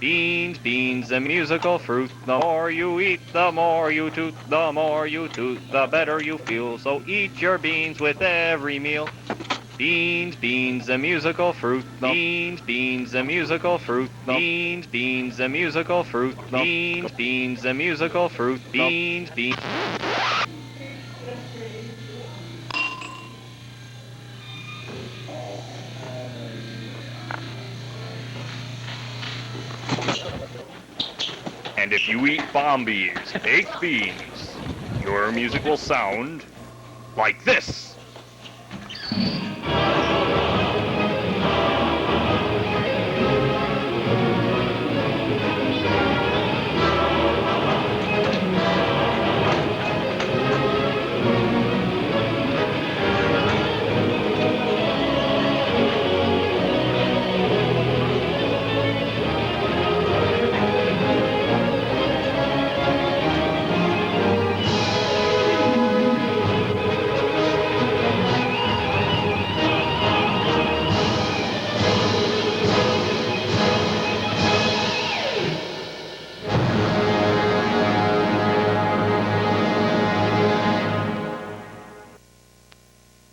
Beans, beans, a musical fruit. The more you eat, the more you toot. The more you toot, the better you feel. So eat your beans with every meal. Beans, beans, a musical fruit. Beans, beans, a musical fruit. Beans, beans, a musical fruit. Beans, beans, a musical fruit. Beans, beans. And if you eat Bombies, baked beans, your music will sound like this.